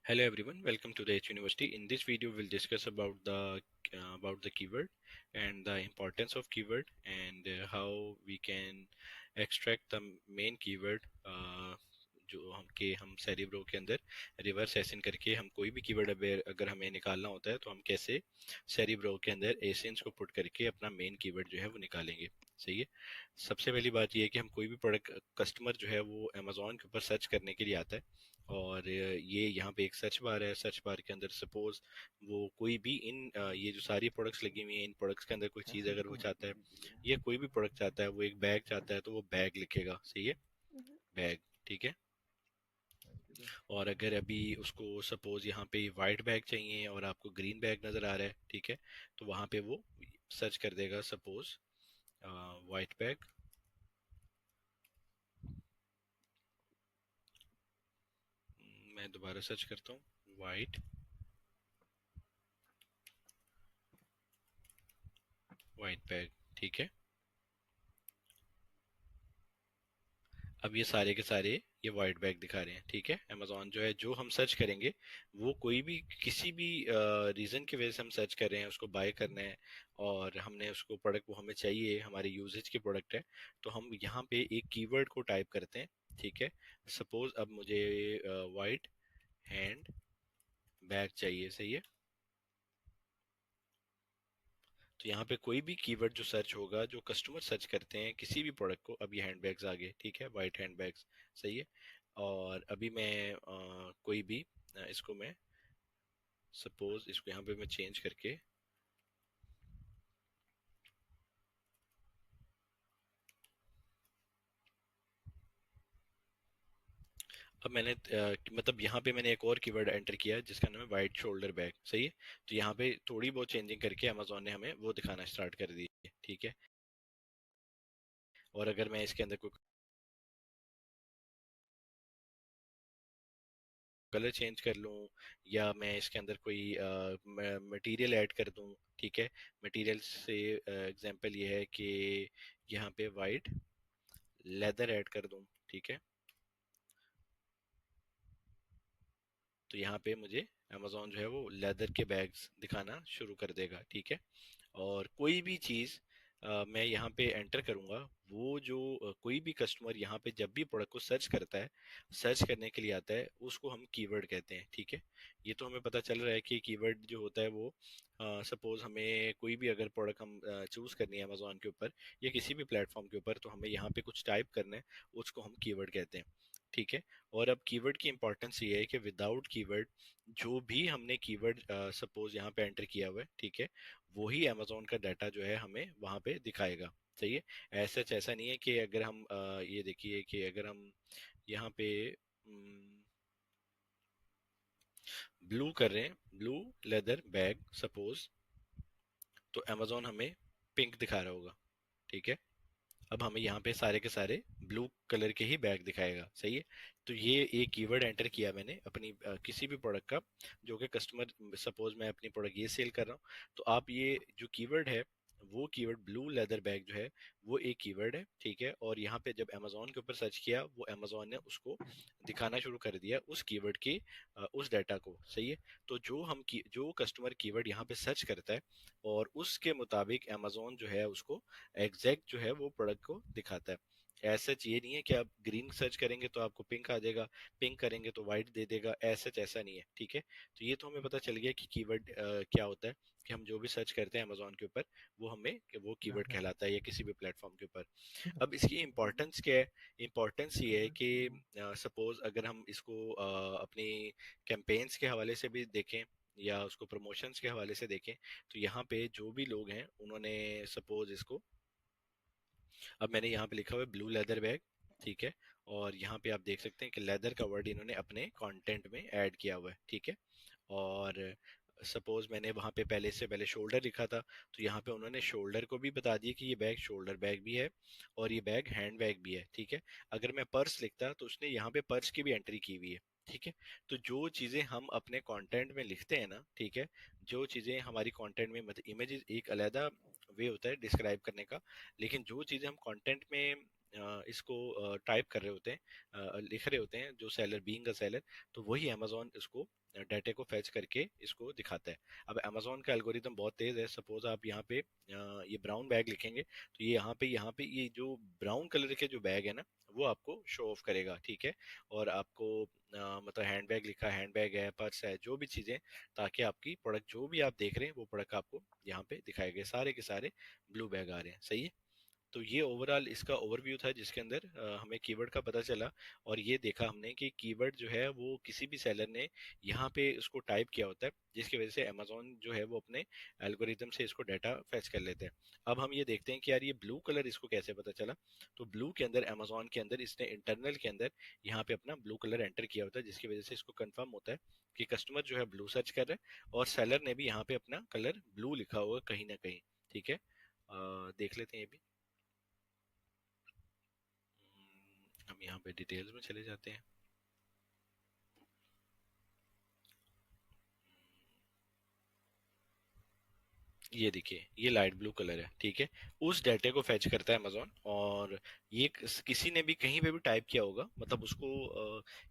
Hello everyone, welcome to the H University. In this video, we'll discuss about the keyword and the importance of keyword and how we can extract the main keyword जो हम cerebro के अंदर reverse एसिन करके हम कोई भी keyword अगर हमें निकालना होता है तो हम कैसे सेरिब्रो के अंदर एसिन्स को पुट करके अपना मेन कीवर्ड जो है वो निकालेंगे। सही है। सबसे पहली बात ये है कि हम कोई भी प्रोडक्ट कस्टमर जो है वो अमेजोन के ऊपर सर्च करने के लिए आता है और ये यहाँ पे एक सर्च बार है। सर्च बार के अंदर सपोज वो कोई भी ये जो सारी प्रोडक्ट्स लगी हुई हैं इन प्रोडक्ट्स के अंदर कोई चीज़ अगर वो चाहता है या कोई भी प्रोडक्ट चाहता है, वो एक बैग चाहता है तो वो बैग लिखेगा। सही है, Mhm. बैग। ठीक है। और अगर अभी उसको सपोज यहाँ पे वाइट बैग चाहिए और आपको ग्रीन बैग नज़र आ रहा है, ठीक है, तो वहाँ पे वो सर्च कर देगा सपोज वाइट बैग। मैं दोबारा सर्च करता हूँ, वाइट बैग। ठीक है। अब ये सारे के सारे ये वाइट बैग दिखा रहे हैं। ठीक है। अमेजोन जो है, जो हम सर्च करेंगे वो कोई भी किसी भी रीजन की वजह से हम सर्च कर रहे हैं, उसको बाय करना है और हमने उसको प्रोडक्ट वो हमें चाहिए, हमारे यूजेज की प्रोडक्ट है, तो हम यहाँ पे एक कीवर्ड को टाइप करते हैं। ठीक है। सपोज अब मुझे वाइट हैंड बैग चाहिए। सही है। तो यहाँ पे कोई भी कीवर्ड जो सर्च होगा, जो कस्टमर सर्च करते हैं किसी भी प्रोडक्ट को, अब ये हैंडबैग्स आ गए। ठीक है, वाइट हैंडबैग्स। सही है। और अभी मैं कोई भी इसको मैं सपोज इसको यहाँ पे मैं चेंज करके, अब मैंने मतलब यहाँ पे मैंने एक और कीवर्ड एंटर किया है जिसका नाम है वाइट शोल्डर बैग। सही है। तो यहाँ पे थोड़ी बहुत चेंजिंग करके अमेजोन ने हमें वो दिखाना स्टार्ट कर दी है। ठीक है। और अगर मैं इसके अंदर कोई कलर चेंज कर लूँ या मैं इसके अंदर कोई मटेरियल ऐड कर दूँ। ठीक है। मटेरियल से एग्जांपल ये है कि यहाँ पे वाइट लेदर ऐड कर दूँ। ठीक है। तो यहाँ पे मुझे अमेजोन जो है वो लेदर के बैग्स दिखाना शुरू कर देगा। ठीक है। और कोई भी चीज़ मैं यहाँ पे एंटर करूँगा, वो जो कोई भी कस्टमर यहाँ पे जब भी प्रोडक्ट को सर्च करता है, सर्च करने के लिए आता है, उसको हम कीवर्ड कहते हैं। ठीक है। ये तो हमें पता चल रहा है कि कीवर्ड जो होता है वो सपोज हमें कोई भी अगर प्रोडक्ट हम चूज करनी है अमेजोन के ऊपर या किसी भी प्लेटफॉर्म के ऊपर, तो हमें यहाँ पे कुछ टाइप करना है, उसको हम कीवर्ड कहते हैं। ठीक है। और अब कीवर्ड की इंपॉर्टेंस ये है कि विदाउट कीवर्ड जो भी हमने कीवर्ड सपोज यहाँ पे एंटर किया हुआ है, ठीक है, वही अमेजोन का डाटा जो है हमें वहां पे दिखाएगा। सही है। ऐसा ऐसा नहीं है कि अगर हम ये देखिए कि अगर हम यहाँ पे ब्लू कर रहे हैं, ब्लू लेदर बैग सपोज, तो अमेजोन हमें पिंक दिखा रहा होगा। ठीक है। अब हमें यहाँ पे सारे के सारे ब्लू कलर के ही बैग दिखाएगा। सही है। तो ये एक कीवर्ड एंटर किया मैंने अपनी किसी भी प्रोडक्ट का, जो कि कस्टमर सपोज मैं अपनी प्रोडक्ट ये सेल कर रहा हूँ, तो आप ये जो कीवर्ड है, वो कीवर्ड ब्लू लेदर बैग जो है वो एक कीवर्ड है। ठीक है। और यहाँ पे जब अमेजोन के ऊपर सर्च किया, वो अमेजोन ने उसको दिखाना शुरू कर दिया उस कीवर्ड के उस डाटा को। सही है। तो जो कस्टमर कीवर्ड यहाँ पे सर्च करता है और उसके मुताबिक अमेजोन जो है उसको एग्जैक्ट जो है वो प्रोडक्ट को दिखाता है। ऐसा ये नहीं है कि आप ग्रीन सर्च करेंगे तो आपको पिंक आ जाएगा, पिंक करेंगे तो वाइट दे देगा, ऐसा ऐसा नहीं है। ठीक है। तो ये तो हमें पता चल गया कि कीवर्ड क्या होता है, कि हम जो भी सर्च करते हैं अमेजोन के ऊपर वो हमें वो कीवर्ड कहलाता है या किसी भी प्लेटफॉर्म के ऊपर। अब इसकी इम्पोर्टेंस क्या है? इम्पोर्टेंस ये है कि सपोज अगर हम इसको अपनी कैंपेन्स के हवाले से भी देखें या उसको प्रमोशंस के हवाले से देखें, तो यहाँ पे जो भी लोग हैं उन्होंने सपोज इसको, अब मैंने यहाँ पे लिखा हुआ है ब्लू लेदर बैग। ठीक है। और यहाँ पे आप देख सकते हैं कि लेदर का वर्ड इन्होंने अपने कंटेंट में ऐड किया हुआ है। ठीक है। और सपोज मैंने वहाँ पे पहले से पहले शोल्डर लिखा था, तो यहाँ पे उन्होंने शोल्डर को भी बता दिया कि ये बैग शोल्डर बैग भी है और ये बैग हैंड बैग भी है। ठीक है। अगर मैं पर्स लिखता तो उसने यहाँ पे पर्स की भी एंट्री की हुई है। ठीक है। तो जो चीजें हम अपने कंटेंट में लिखते हैं ना, ठीक है, जो चीजें हमारी कंटेंट में, मतलब इमेजेस एक अलग वे होता है डिस्क्राइब करने का, लेकिन जो चीजें हम कंटेंट में इसको टाइप कर रहे होते हैं, लिख रहे होते हैं, जो सेलर बीइंग अ सेलर, तो वही अमेजोन इसको डाटा को फैच करके इसको दिखाता है। अब अमेजोन का एल्गोरिदम बहुत तेज है। सपोज आप यहाँ पे ये ब्राउन बैग लिखेंगे, तो ये यहाँ पे ये जो ब्राउन कलर के जो बैग है ना, वो आपको शो ऑफ करेगा, ठीक है। और आपको मतलब हैंड बैग लिखा, हैंड बैग है, पर्स है, जो भी चीजें, ताकि आपकी प्रोडक्ट जो भी आप देख रहे हैं वो प्रोडक्ट आपको यहाँ पे दिखाए गए, सारे के सारे ब्लू बैग आ रहे हैं, सही है। तो ये ओवरऑल इसका ओवरव्यू था, जिसके अंदर हमें कीवर्ड का पता चला। और ये देखा हमने कि कीवर्ड जो है वो किसी भी सेलर ने यहाँ पे उसको टाइप किया होता है, जिसकी वजह से अमेजोन जो है वो अपने एल्गोरिदम से इसको डाटा फैच कर लेते हैं। अब हम ये देखते हैं कि यार ये ब्लू कलर इसको कैसे पता चला। तो ब्लू के अंदर, अमेजोन के अंदर इसने इंटरनल के अंदर यहाँ पे अपना ब्लू कलर एंटर किया होता है, जिसकी वजह से इसको कंफर्म होता है कि कस्टमर जो है ब्लू सर्च कर रहा है, और सेलर ने भी यहाँ पे अपना कलर ब्लू लिखा होगा कहीं ना कहीं, ठीक है। देख लेते हैं ये भी। हम यहाँ पे डिटेल्स में चले जाते हैं। ये देखिए, ये लाइट ब्लू कलर है, ठीक है। उस डाटे को फैच करता है अमेजोन, और ये किसी ने भी कहीं पे भी टाइप किया होगा, मतलब उसको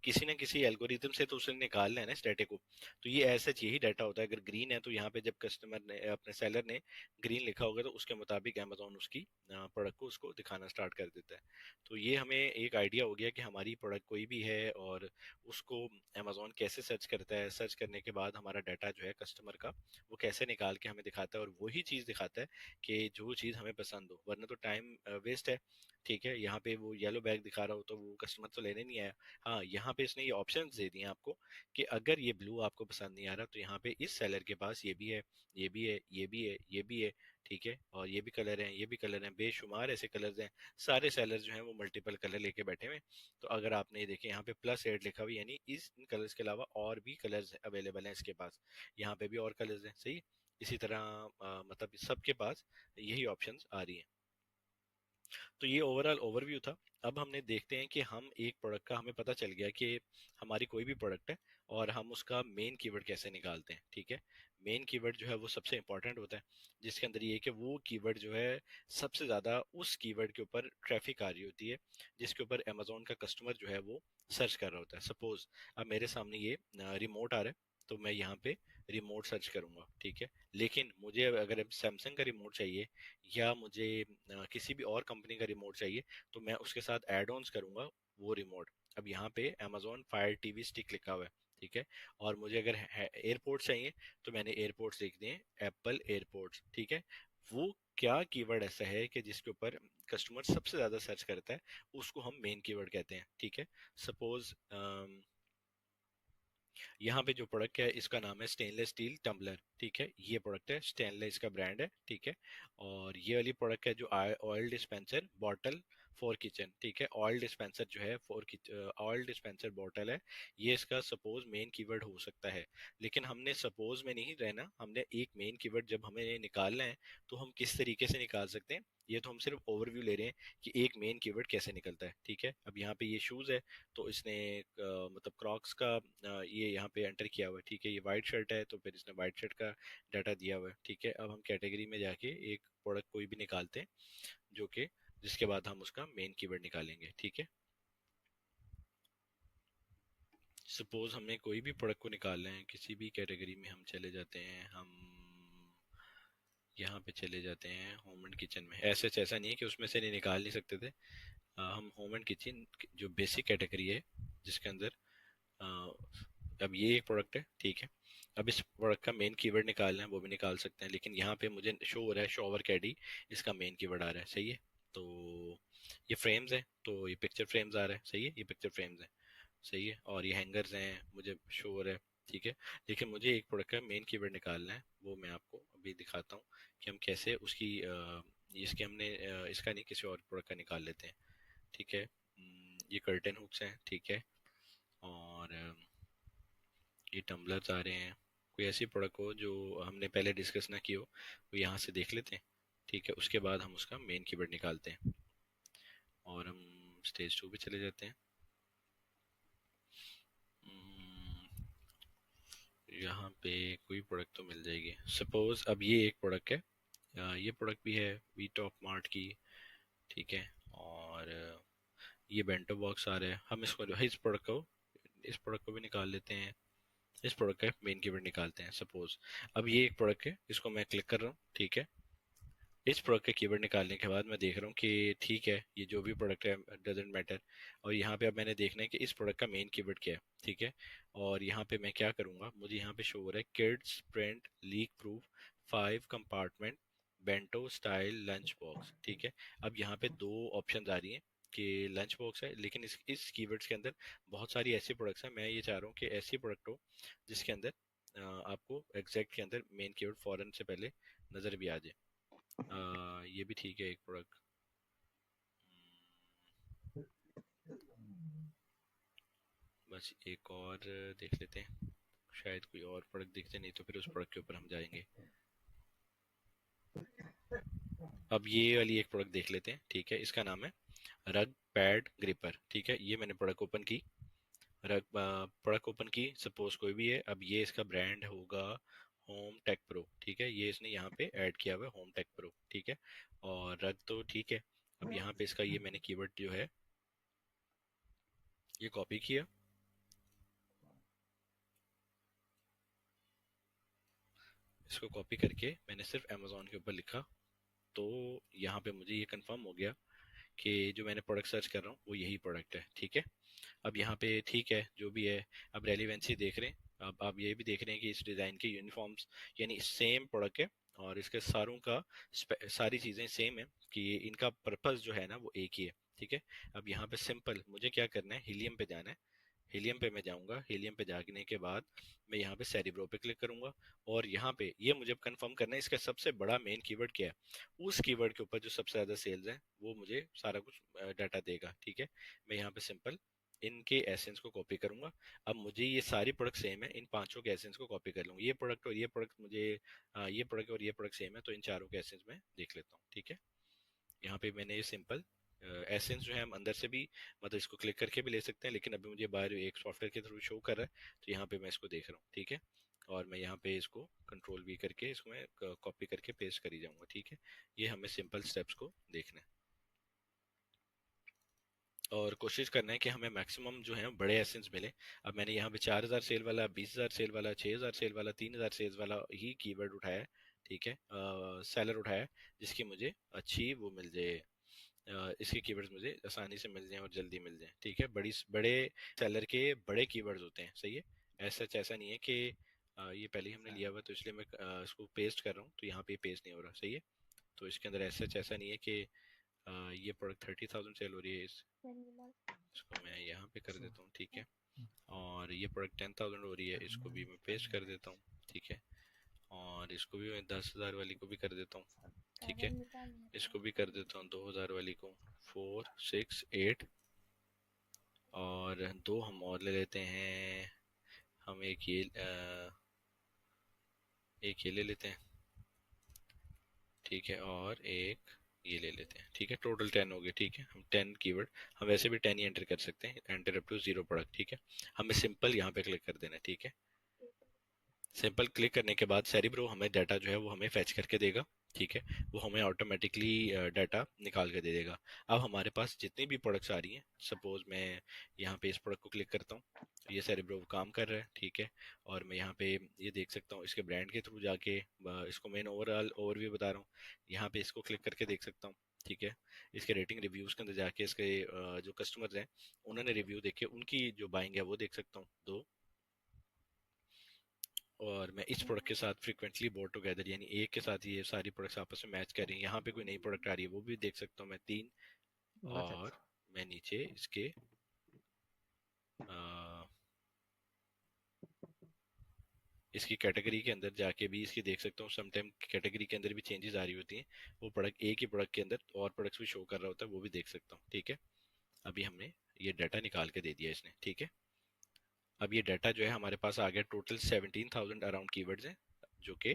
किसी न किसी एल्गोरिथम से तो उसने निकालना है ना इस डाटे को। तो ये ऐसा यही डाटा होता है। अगर ग्रीन है तो यहाँ पे जब कस्टमर ने, अपने सेलर ने ग्रीन लिखा होगा, तो उसके मुताबिक अमेजोन उसकी प्रोडक्ट को उसको दिखाना स्टार्ट कर देता है। तो ये हमें एक आइडिया हो गया कि हमारी प्रोडक्ट कोई भी है, और उसको अमेजोन कैसे सर्च करता है, सर्च करने के बाद हमारा डाटा जो है कस्टमर का, वो कैसे निकाल के हमें दिखाता है, और वही चीज दिखाता है कि जो चीज हमें पसंद हो, वरना तो टाइम वेस्ट है, ठीक है। यहाँ पे वो येलो बैग दिखा रहा हो तो वो कस्टमर तो लेने नहीं आया। हाँ, यहाँ पे इसने ये ऑप्शन दे दिए हैं आपको कि अगर ये ब्लू आपको पसंद नहीं आ रहा, तो यहाँ पे इस सेलर के पास ये भी है, ये भी है, ये भी है, ये भी है, ठीक है, और ये भी कलर हैं, ये भी कलर हैं, बेशुमार ऐसे कलर्स हैं। सारे सेलर जो हैं वो मल्टीपल कलर लेके बैठे हुए हैं। तो अगर आपने ये देखे यहाँ पे +8 लिखा हुआ, यानी इस इन कलर्स के अलावा और भी कलर्स अवेलेबल हैं इसके पास। यहाँ पे भी और कलर्स हैं, सही। इसी तरह मतलब सबके पास यही ऑप्शंस आ रही हैं। तो ये ओवरऑल ओवरव्यू था। अब हमने देखते हैं कि हम एक प्रोडक्ट का, हमें पता चल गया कि हमारी कोई भी प्रोडक्ट है, और हम उसका मेन कीवर्ड कैसे निकालते हैं, ठीक है। मेन कीवर्ड जो है वो सबसे इंपॉर्टेंट होता है, जिसके अंदर ये है कि वो कीवर्ड जो है सबसे ज्यादा उस कीवर्ड के ऊपर ट्रैफिक आ रही होती है, जिसके ऊपर अमेजोन का कस्टमर जो है वो सर्च कर रहा होता है। सपोज अब मेरे सामने ये रिमोट आ रहा है, तो मैं यहाँ पे रिमोट सर्च करूंगा, ठीक है। लेकिन मुझे अगर सैमसंग का रिमोट चाहिए, या मुझे किसी भी और कंपनी का रिमोट चाहिए, तो मैं उसके साथ एड ऑन्स करूंगा वो रिमोट। अब यहाँ पे Amazon Fire TV स्टिक लिखा हुआ है, ठीक है। और मुझे अगर एयरपोर्ट चाहिए, तो मैंने एयरपोर्ट्स लिख दिए, एप्पल एयरपोर्ट्स, ठीक है। वो क्या कीवर्ड ऐसा है कि जिसके ऊपर कस्टमर सबसे ज्यादा सर्च करता है, उसको हम मेन कीवर्ड कहते हैं, ठीक है। सपोज यहाँ पे जो प्रोडक्ट है इसका नाम है स्टेनलेस स्टील टम्बलर, ठीक है। ये प्रोडक्ट है, स्टेनलेस का ब्रांड है, ठीक है। और ये वाली प्रोडक्ट है जो oil dispenser bottle for kitchen, ठीक है। ऑयल डिस्पेंसर जो है फॉर ऑयल डिस्पेंसर बॉटल है, ये इसका सपोज मेन कीवर्ड हो सकता है। लेकिन हमने सपोज में नहीं रहना, हमने एक मेन कीवर्ड जब हमें निकालना है, तो हम किस तरीके से निकाल सकते हैं। ये तो हम सिर्फ ओवरव्यू ले रहे हैं कि एक मेन कीवर्ड कैसे निकलता है, ठीक है। अब यहाँ पे ये शूज है, तो इसने मतलब क्रॉक्स का ये यहाँ पे एंटर किया हुआ है, ठीक है। ये वाइट शर्ट है, तो फिर इसने वाइट शर्ट का डाटा दिया हुआ है, ठीक है। अब हम कैटेगरी में जाके एक प्रोडक्ट कोई भी निकालते हैं, जो कि जिसके बाद हम उसका मेन कीवर्ड निकालेंगे, ठीक है। सपोज हमें कोई भी प्रोडक्ट को निकालना है, किसी भी कैटेगरी में हम चले जाते हैं, हम यहाँ पे चले जाते हैं होम एंड किचन में। ऐसा नहीं है कि उसमें से नहीं निकाल नहीं सकते थे। हम होम एंड किचन जो बेसिक कैटेगरी है, जिसके अंदर अ, अब ये एक प्रोडक्ट है, ठीक है। अब इस प्रोडक्ट का मेन कीवर्ड निकालना है, वो भी निकाल सकते हैं, लेकिन यहाँ पे मुझे शो हो रहा है शॉवर कैडी, इसका मेन कीवर्ड आ रहा है, सही है। तो ये फ्रेम्स है, तो ये पिक्चर फ्रेम्स आ रहा है, सही है, ये पिक्चर फ्रेम्स है, सही है। और ये हैंगर्स हैं, मुझे शो हो रहा है, ठीक है। लेकिन मुझे एक प्रोडक्ट का मेन कीवर्ड निकालना है, वो मैं आपको अभी दिखाता हूँ कि हम कैसे उसकी इसके हमने इसका नहीं, किसी और प्रोडक्ट का निकाल लेते हैं, ठीक है। ये कर्टन हुक्स हैं, ठीक है। और ये टम्बलर्स आ रहे हैं। कोई ऐसी प्रोडक्ट हो जो हमने पहले डिस्कस ना की हो, वो यहाँ से देख लेते हैं, ठीक है। उसके बाद हम उसका मेन कीवर्ड निकालते हैं, और हम स्टेज 2 पे चले जाते हैं। हम्म, यहाँ पे कोई प्रोडक्ट तो मिल जाएगी। सपोज अब ये एक प्रोडक्ट है, ये प्रोडक्ट भी है वी टॉप मार्ट की, ठीक है। और ये बेंटो बॉक्स आ रहा है, हम इसको इस प्रोडक्ट को भी निकाल लेते हैं। इस प्रोडक्ट का मेन कीवर्ड निकालते हैं सपोज। अब ये एक प्रोडक्ट है, इसको मैं क्लिक कर रहा हूँ, ठीक है। इस प्रोडक्ट का कीवर्ड निकालने के बाद मैं देख रहा हूँ कि ठीक है, ये जो भी प्रोडक्ट है डजेंट मैटर। और यहाँ पे अब मैंने देखना है कि इस प्रोडक्ट का मेन कीवर्ड क्या है, ठीक है। और यहाँ पे मैं क्या करूँगा, मुझे यहाँ पे शो हो रहा है kids print leak proof 5 compartment bento style lunch box, ठीक है। अब यहाँ पे दो ऑप्शन आ रही हैं कि लंच बॉक्स है, लेकिन इस कीवर्ड्स के अंदर बहुत सारी ऐसी प्रोडक्ट्स हैं। मैं ये चाह रहा हूँ कि ऐसी प्रोडक्ट हो जिसके अंदर आपको एग्जैक्ट के अंदर मेन कीवर्ड फॉरन से पहले नज़र भी आ जाए। ये भी ठीक है एक प्रोडक्ट। बस एक और देख लेते हैं, शायद कोई और प्रोडक्ट दिखते, नहीं तो फिर उस प्रोडक्ट के ऊपर हम जाएंगे। अब ये वाली एक प्रोडक्ट देख लेते हैं, ठीक है। इसका नाम है रग पैड ग्रिपर, ठीक है। ये मैंने प्रोडक्ट ओपन की, रग प्रोडक्ट ओपन की, सपोज कोई भी है। अब ये इसका ब्रांड होगा होम टेक प्रो, ठीक है। ये इसने यहाँ पे ऐड किया हुआ है होम टेक प्रो, ठीक है। और रग तो ठीक है। अब यहाँ पे इसका ये मैंने कीवर्ड जो है ये कॉपी किया, इसको कॉपी करके मैंने सिर्फ अमेजोन के ऊपर लिखा, तो यहाँ पे मुझे ये कंफर्म हो गया कि जो मैंने प्रोडक्ट सर्च कर रहा हूँ वो यही प्रोडक्ट है, ठीक है। अब यहाँ पे ठीक है जो भी है, अब रेलिवेंसी देख रहे हैं। अब आप ये भी देख रहे हैं कि इस डिज़ाइन के यूनिफॉर्म्स यानी सेम प्रोडक्ट है, और इसके सारों का सारी चीज़ें सेम है कि इनका पर्पस जो है ना वो एक ही है, ठीक है। अब यहाँ पे सिंपल मुझे क्या करना है, हीलियम पे जाना है। हीलियम पे मैं जाऊंगा, हीलियम पे जाने के बाद मैं यहाँ पे सेरिब्रो पे क्लिक करूंगा। और यहाँ पे ये मुझे कंफर्म करना है इसका सबसे बड़ा मेन कीवर्ड क्या है। उस कीवर्ड के ऊपर जो सबसे ज्यादा सेल्स है वो मुझे सारा कुछ डाटा देगा, ठीक है। मैं यहाँ पे सिंपल इनके एसेंस को कॉपी करूंगा। अब मुझे ये सारी प्रोडक्ट सेम है, इन पांचों के एसेंस को कॉपी कर लूंगा। ये प्रोडक्ट और ये प्रोडक्ट मुझे ये प्रोडक्ट और ये प्रोडक्ट सेम है, तो इन चारों के एसेंस में देख लेता हूँ, ठीक है। यहाँ पे मैंने ये सिंपल एसेंस जो है हम अंदर से भी मतलब इसको क्लिक करके भी ले सकते हैं, लेकिन अभी मुझे बाहर एक सॉफ्टवेयर के थ्रू शो कर रहा है, तो यहाँ पे मैं इसको देख रहा हूँ, ठीक है। और मैं यहाँ पे इसको कंट्रोल वी करके इसको मैं कॉपी करके पेस्ट करी जाऊंगा, ठीक है। ये हमें सिंपल स्टेप्स को देखना है और कोशिश करना है कि हमें मैक्सिमम जो है बड़े एसेंस मिले। अब मैंने यहाँ पे 4,000 सेल वाला, 20,000 सेल वाला, 6,000 सेल वाला, 3,000 सेल वाला ही कीवर्ड उठाया है, ठीक है। सेलर उठाया है जिसकी मुझे अच्छी वो मिल जाए, इसके कीवर्ड्स मुझे आसानी से मिल जाएं और जल्दी मिल जाएं, ठीक है। बड़े सेलर के बड़े कीवर्ड्स होते हैं, सही है। ऐसा नहीं है कि ये पहले ही हमने लिया हुआ तो इसलिए मैं इसको पेस्ट कर रहा हूँ तो यहाँ पे पेस्ट नहीं हो रहा, सही है। तो इसके अंदर ऐसा नहीं है कि ये प्रोडक्ट 30,000 सेल हो रही है इसको मैं यहाँ पे कर देता हूँ, ठीक है। और ये प्रोडक्ट 10,000 हो रही है, इसको भी मैं पेस्ट कर देता हूँ, ठीक है। और इसको भी मैं 10,000 वाली को भी कर देता हूँ, ठीक है। इसको भी कर देता हूँ 2,000 वाली को, 4, 6, 8। और दो हम और ले लेते हैं, हम एक ये ले लेते हैं, ठीक है। और एक ये ले लेते हैं, ठीक है। टोटल 10 हो गए, ठीक है। हम 10 कीवर्ड, हम वैसे भी 10 ही एंटर कर सकते हैं, एंटर अप टू 0 प्रोडक्ट, ठीक है। हमें सिंपल यहाँ पे क्लिक कर देना है, ठीक है। सिंपल क्लिक करने के बाद सेरिब्रो हमें डाटा जो है वो हमें फैच करके देगा, ठीक है। वो हमें ऑटोमेटिकली डाटा निकाल के दे देगा। अब हमारे पास जितनी भी प्रोडक्ट्स आ रही हैं, सपोज मैं यहाँ पे इस प्रोडक्ट को क्लिक करता हूँ, तो ये सेरिब्रो काम कर रहा है, ठीक है। और मैं यहाँ पे ये देख सकता हूँ इसके ब्रांड के थ्रू जाके, इसको मैं ओवरऑल ओवरव्यू बता रहा हूँ, यहाँ पे इसको क्लिक करके देख सकता हूँ, ठीक है। इसके रेटिंग रिव्यूज के अंदर जाके इसके जो कस्टमर्स हैं उन्होंने रिव्यू देखे, उनकी जो बाइंग है वो देख सकता हूँ, दो। और मैं इस प्रोडक्ट के साथ फ्रीक्वेंटली बोट टुगेदर यानी एक के साथ ये सारी प्रोडक्ट्स आपस में मैच कर रही हैं, यहाँ पे कोई नई प्रोडक्ट आ रही है वो भी देख सकता हूँ मैं, तीन। अच्छा और अच्छा। मैं नीचे इसके अ, इसकी कैटेगरी के अंदर जाके भी इसकी देख सकता हूँ, समटाइम कैटेगरी के अंदर भी चेंजेस आ रही होती हैं। वो प्रोडक्ट एक ही प्रोडक्ट के अंदर और प्रोडक्ट्स भी शो कर रहा होता है, वो भी देख सकता हूँ, ठीक है। अभी हमने ये डाटा निकाल के दे दिया इसने, ठीक है। अब ये डाटा जो है हमारे पास आ गया, टोटल 17,000 अराउंड कीवर्ड्स हैं जो कि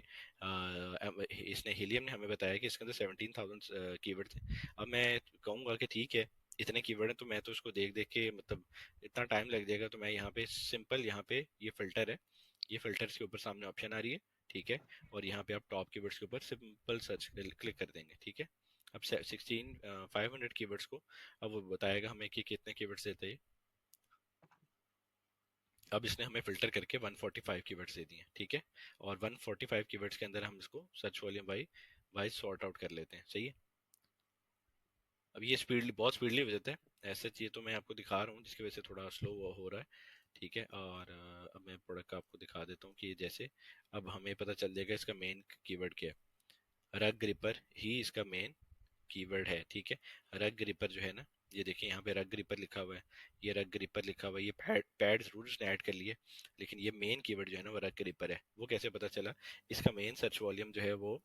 इसने हीलियम ने हमें बताया कि इसके अंदर 17,000 कीवर्ड्स हैं। अब मैं कहूँगा कि ठीक है इतने कीवर्ड हैं तो मैं तो इसको देख देख के मतलब इतना टाइम लग जाएगा, तो मैं यहाँ पे सिंपल यहाँ पे ये फिल्टर है, ये फिल्टर्स के ऊपर सामने ऑप्शन आ रही है, ठीक है। और यहाँ पे आप टॉप कीवर्ड्स के ऊपर सिंपल सर्च क्लिक कर देंगे, ठीक है। अब 500 कीवर्ड्स को अब वो बताएगा हमें कि कितने कीवर्ड्स देते हैं। अब इसने हमें फिल्टर करके 145 कीवर्ड्स दे दिए, ठीक है। और 145 कीवर्ड्स के अंदर हम इसको search volume by wise sort out कर लेते हैं, सही है। अब ये स्पीडली बहुत स्पीडली हो जाता है ऐसा चीज़, तो मैं आपको दिखा रहा हूँ जिसकी वजह से थोड़ा स्लो हो रहा है, ठीक है। और अब मैं प्रोडक्ट का आपको दिखा देता हूँ कि जैसे अब हमें पता चल जाएगा इसका मेन कीवर्ड क्या है। रग ग्रिपर ही इसका मेन कीवर्ड है, ठीक है। रग ग्रिपर जो है ना, ये देखिए यहाँ पे रग ग्रिपर लिखा हुआ है, ये रग ग्रिपर लिखा हुआ है, ये पैड पैड जरूर उसने ऐड कर लिए, लेकिन ये मेन कीवर्ड जो है ना वो रग ग्रिपर है। वो कैसे पता चला? इसका मेन सर्च वॉल्यूम जो है वो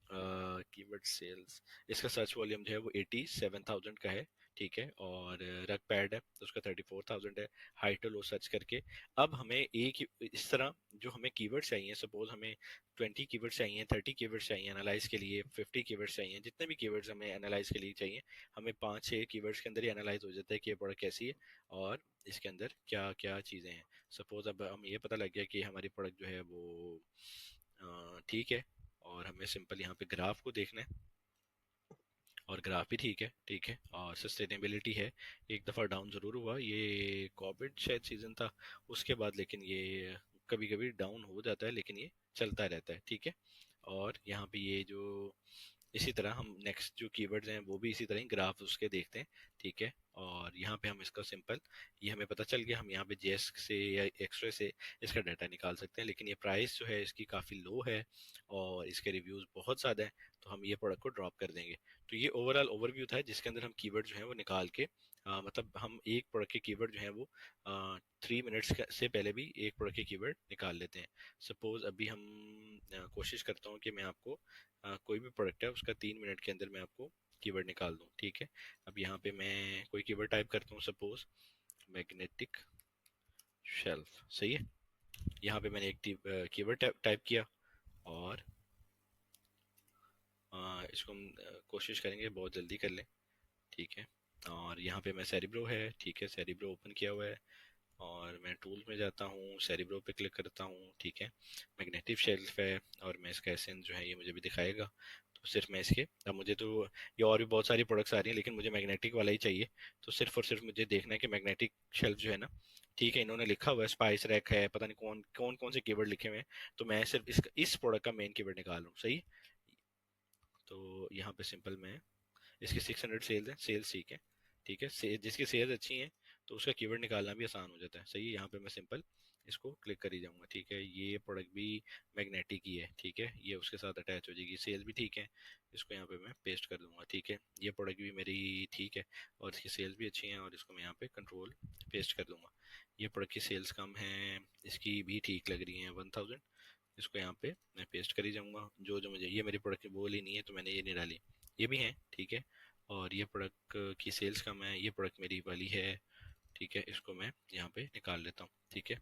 कीवर्ड सेल्स, इसका सर्च वॉल्यूम जो है वो 87,000 का है, ठीक है। और रग पैड है तो उसका 34,000 है, हाई टू लो सर्च करके। अब हमें एक इस तरह जो हमें कीवर्ड्स चाहिए, सपोज हमें 20 कीवर्ड्स चाहिए, 30 कीवर्ड्स चाहिए एनालाइज के लिए, 50 कीवर्ड्स चाहिए, जितने भी कीवर्ड्स हमें एनालाइज के लिए चाहिए, हमें 5-6 कीवर्ड्स के अंदर ही एनालाइज हो जाता है कि ये प्रोडक्ट कैसी है और इसके अंदर क्या क्या चीज़ें हैं। सपोज अब हम ये पता लग गया कि हमारी प्रोडक्ट जो है वो ठीक है, और हमें सिंपल यहाँ पे ग्राफ को देखना है, और ग्राफ भी ठीक है, ठीक है। और सस्टेनेबिलिटी है, एक दफ़ा डाउन ज़रूर हुआ, ये कोविड शायद सीज़न था उसके बाद, लेकिन ये कभी कभी डाउन हो जाता है लेकिन ये चलता रहता है, ठीक है। और यहाँ पे ये जो इसी तरह हम नेक्स्ट जो कीवर्ड्स हैं वो भी इसी तरह ही ग्राफ उसके देखते हैं, ठीक है। और यहाँ पे हम इसका सिंपल, ये हमें पता चल गया, हम यहाँ पे जेएस से या एक्सरे से इसका डाटा निकाल सकते हैं, लेकिन ये प्राइस जो है इसकी काफ़ी लो है और इसके रिव्यूज़ बहुत ज़्यादा हैं, तो हम ये प्रोडक्ट को ड्रॉप कर देंगे। तो ये ओवरऑल ओवरव्यू था जिसके अंदर हम कीवर्ड जो है वो निकाल के मतलब हम एक प्रोडक्ट के कीवर्ड जो है वो 3 मिनट्स से पहले भी एक प्रोडक्ट के कीवर्ड निकाल लेते हैं। सपोज अभी हम कोशिश करता हूँ कि मैं आपको कोई भी प्रोडक्ट है उसका 3 मिनट के अंदर मैं आपको कीवर्ड निकाल दूं, ठीक है। अब यहाँ पे मैं कोई कीवर्ड टाइप करता हूँ, सपोज मैग्नेटिक शेल्फ, सही है। यहाँ पे मैंने एक कीवर्ड टाइप किया और इसको हम कोशिश करेंगे बहुत जल्दी कर लें, ठीक है। और यहाँ पे मैं सेरिब्रो है, ठीक है, सेरिब्रो ओपन किया हुआ है, और मैं टूल में जाता हूँ, सेरिब्रो पे क्लिक करता हूँ, ठीक है। मैग्नेटिक शेल्फ है और मैं इसका एसेंस जो है ये मुझे भी दिखाएगा, तो सिर्फ मैं इसके, अब मुझे तो ये और भी बहुत सारी प्रोडक्ट्स आ रही हैं लेकिन मुझे मैग्नेटिक वाला ही चाहिए, तो सिर्फ और सिर्फ मुझे देखना है कि मैग्नेटिक शेल्फ जो है ना, ठीक है, इन्होंने लिखा हुआ है स्पाइस रैक है, पता नहीं कौन कौन कौन से कीवर्ड लिखे हुए हैं, तो मैं सिर्फ इस प्रोडक्ट का मेन कीवर्ड निकाल रहा हूँ, सही। तो यहाँ पे सिंपल मैं, इसकी 600 सेल्स है, सेल्स ठीक है, ठीक है, जिसकी सेल्स अच्छी हैं तो उसका कीवर्ड निकालना भी आसान हो जाता है, सही है। यहाँ पे मैं सिंपल इसको क्लिक कर ही जाऊंगा, ठीक है। ये प्रोडक्ट भी मैग्नेटिक ही है, ठीक है, ये उसके साथ अटैच हो जाएगी, सेल्स भी ठीक है, इसको यहाँ पे मैं पेस्ट कर दूंगा, ठीक है। ये प्रोडक्ट भी मेरी ठीक है और इसकी सेल्स भी अच्छी हैं, और इसको मैं यहाँ पे कंट्रोल पेस्ट कर दूंगा। ये प्रोडक्ट की सेल्स कम है, इसकी भी ठीक लग रही है 1000, इसको यहाँ पे मैं पेस्ट कर ही जाऊंगा। जो जो मुझे, ये मेरी प्रोडक्ट की बोल ही नहीं है तो मैंने ये नहीं डाली, ये भी है, ठीक है। और ये प्रोडक्ट की सेल्स कम है, ये प्रोडक्ट मेरी वाली है, ठीक है, इसको मैं यहाँ पे निकाल लेता हूँ, ठीक है।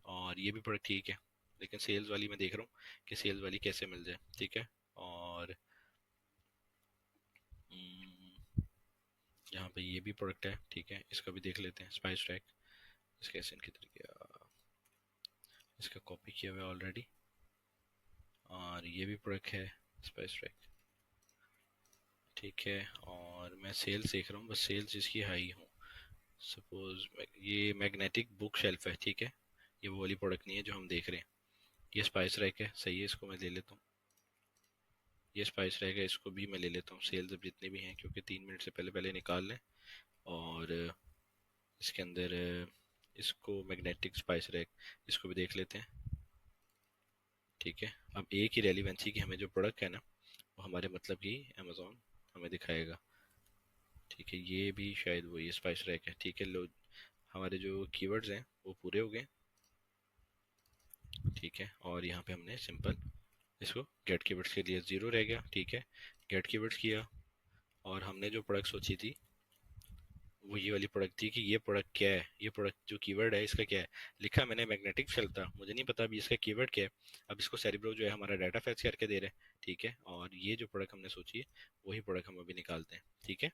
और ये भी प्रोडक्ट ठीक है, लेकिन सेल्स वाली मैं देख रहा हूँ कि सेल्स वाली कैसे मिल जाए, ठीक है। और यहाँ पे ये भी प्रोडक्ट है, ठीक है, इसका भी देख लेते हैं, स्पाइस ट्रैक, इसका एसन की तरीके इसका कॉपी किया हुआ है ऑलरेडी। और ये भी प्रोडक्ट है स्पाइस ट्रैक, ठीक है। और मैं सेल्स देख रहा हूँ, बस सेल्स इसकी हाई हो, सपोज ये मैग्नेटिक बुक शेल्फ है, ठीक है, ये वो वाली प्रोडक्ट नहीं है जो हम देख रहे हैं। ये स्पाइस रैक है, सही है, इसको मैं ले लेता हूँ। ये स्पाइस रैक है, इसको भी मैं ले लेता हूँ, सेल्स अब जितनी भी हैं, क्योंकि 3 मिनट से पहले पहले निकाल लें। और इसके अंदर इसको मैग्नेटिक स्पाइस रैक, इसको भी देख लेते हैं, ठीक है। अब एक ही रेलिवेंसी की हमें जो प्रोडक्ट है ना वो हमारे मतलब की अमेजोन हमें दिखाएगा, ठीक है। ये भी शायद वो ये स्पाइस रैक है, ठीक है। लो, हमारे जो कीवर्ड्स हैं वो पूरे हो गए, ठीक है। और यहाँ पे हमने सिंपल इसको गेट कीवर्ड्स के लिए ज़ीरो रह गया, ठीक है, गेट कीवर्ड्स किया। और हमने जो प्रोडक्ट सोची थी वो ये वाली प्रोडक्ट थी कि ये प्रोडक्ट क्या है, ये प्रोडक्ट जो कीवर्ड है इसका क्या है, लिखा मैंने मैग्नेटिक शेल्फ था, मुझे नहीं पता अभी इसका कीवर्ड क्या है। अब इसको सेरिब्रो जो है हमारा डाटा फैच करके दे रहे हैं, ठीक है। और ये जो प्रोडक्ट हमने सोची है वही प्रोडक्ट हम अभी निकालते हैं, ठीक है।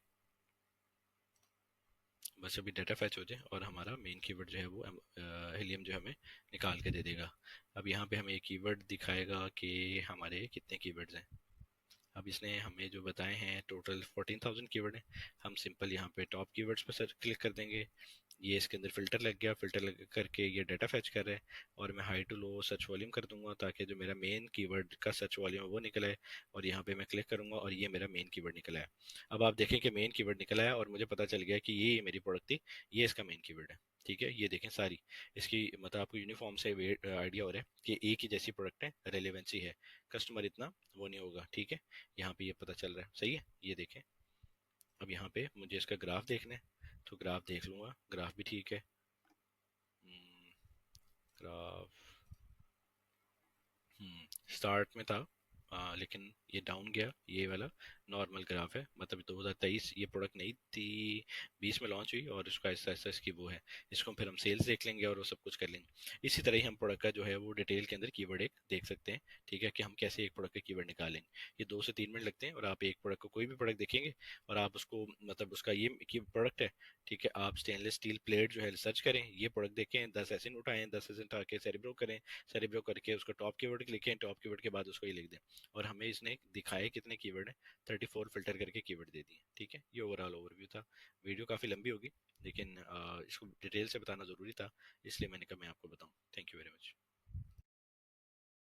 बस अभी डाटा फैच हो जाए और हमारा मेन कीवर्ड जो है वो हीलियम जो हमें निकाल के दे देगा। अब यहाँ पे हमें कीवर्ड दिखाएगा कि हमारे कितने कीवर्ड्स हैं, अब इसने हमें जो बताए हैं टोटल 14,000 कीवर्ड हैं। हम सिंपल यहाँ पे टॉप कीवर्ड्स पर सर क्लिक कर देंगे। ये इसके अंदर फिल्टर लग गया, फिल्टर लग करके ये डाटा फैच कर रहा है। और मैं high to low search volume कर दूंगा ताकि जो मेरा मेन कीवर्ड का सर्च वॉल्यूम है वो निकला है। और यहाँ पे मैं क्लिक करूंगा और ये मेरा मेन कीवर्ड निकला है। अब आप देखें कि मेन कीवर्ड निकला है और मुझे पता चल गया कि ये मेरी प्रोडक्ट थी, ये इसका मेन कीवर्ड है। ठीक है, ये देखें सारी इसकी मतलब आपको यूनिफॉर्म से आइडिया हो रहा है कि एक ही जैसी प्रोडक्ट है, रेलेवेंसी है, कस्टमर इतना वो नहीं होगा। ठीक है, यहाँ पे ये पता चल रहा है, सही है, ये देखें। अब यहाँ पे मुझे इसका ग्राफ देखना है, तो ग्राफ देख लूंगा, ग्राफ भी ठीक है। ग्राफ स्टार्ट में था, लेकिन ये डाउन गया, ये वाला नॉर्मल ग्राफ है। मतलब 2023 ये प्रोडक्ट नहीं थी, 20 में लॉन्च हुई और इसका ऐसा ऐसा इसकी वो है। इसको फिर हम सेल्स देख लेंगे और वो सब कुछ कर लेंगे। इसी तरह ही हम प्रोडक्ट का जो है वो डिटेल के अंदर कीवर्ड एक देख सकते हैं। ठीक है, कि हम कैसे एक प्रोडक्ट का कीवर्ड निकालेंगे। ये 2 से 3 मिनट लगते हैं और आप एक प्रोडक्ट को, कोई भी प्रोडक्ट देखेंगे और आप उसको मतलब उसका ये की प्रोडक्ट है। ठीक है, आप स्टेनलेस स्टील प्लेट जो है सर्च करें, ये प्रोडक्ट देखें, 10 ऐसे उठाएं, 10 ऐसे उठा के सेरिब्रो करें, सेरिब्रो करके उसको टॉप कीवर्ड लिखें, टॉप कीवर्ड के बाद उसको ये लिख दें। और हमें इसने दिखाए कितने कीवर्ड हैं, 34 फिल्टर करके कीवर्ड दे दिए। ठीक है, ये ओवरऑल ओवरव्यू था। वीडियो काफ़ी लंबी होगी, लेकिन इसको डिटेल से बताना ज़रूरी था, इसलिए मैंने कहा मैं आपको बताऊँ। Thank you very much.